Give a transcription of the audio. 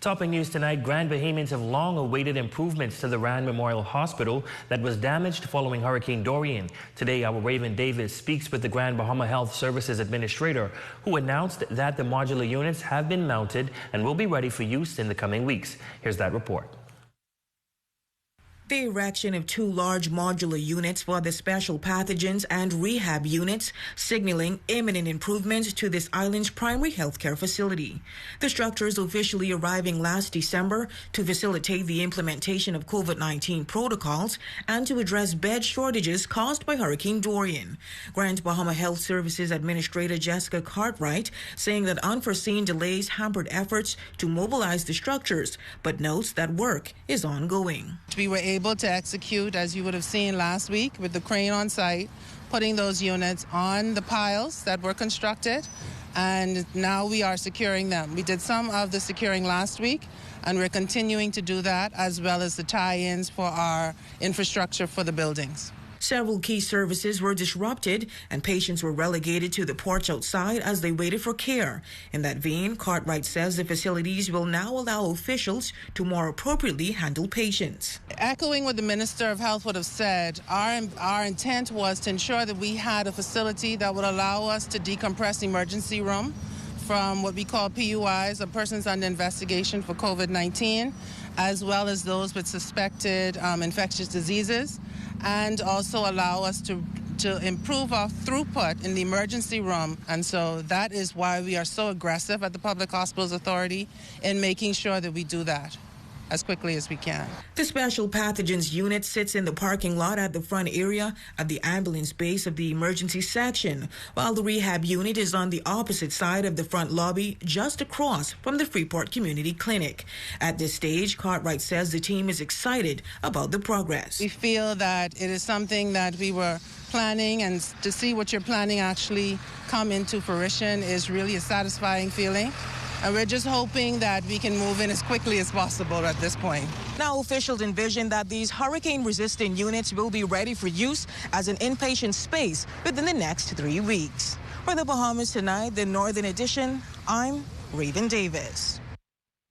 Topping news tonight, Grand Bahamians have long awaited improvements to the Rand Memorial Hospital that was damaged following Hurricane Dorian. Today, our Raven Davis speaks with the Grand Bahama Health Services Administrator, who announced that the modular units have been mounted and will be ready for use in the coming weeks. Here's that report. The erection of 2 large modular units for the special pathogens and rehab units, signaling imminent improvements to this island's primary healthcare facility. The structures officially arriving last December to facilitate the implementation of COVID-19 protocols and to address bed shortages caused by Hurricane Dorian. Grand Bahama Health Services Administrator Jessica Cartwright saying that unforeseen delays hampered efforts to mobilize the structures, but notes that work is ongoing. We were able to execute, as you would have seen last week, with the crane on site, putting those units on the piles that were constructed, and now we are securing them. We did some of the securing last week, and we're continuing to do that, as well as the tie-ins for our infrastructure for the buildings. Several key services were disrupted and patients were relegated to the porch outside as they waited for care. In that vein, Cartwright says the facilities will now allow officials to more appropriately handle patients. Echoing what the Minister of Health would have said, our intent was to ensure that we had a facility that would allow us to decompress emergency room from what we call PUIs, or persons under investigation for COVID-19, as well as those with suspected infectious diseases, and also allow us to improve our throughput in the emergency room. And so that is why we are so aggressive at the Public Hospitals Authority in making sure that we do that as quickly as we can. The special pathogens unit sits in the parking lot at the front area at the ambulance base of the emergency section, while the rehab unit is on the opposite side of the front lobby, just across from the Freeport Community Clinic. At this stage, Cartwright says the team is excited about the progress. We feel that it is something that we were planning, and to see what you're planning actually come into fruition is really a satisfying feeling. And we're just hoping that we can move in as quickly as possible at this point. Now, officials envision that these hurricane-resistant units will be ready for use as an inpatient space within the next 3 weeks. For the Bahamas Tonight, the Northern Edition, I'm Raven Davis.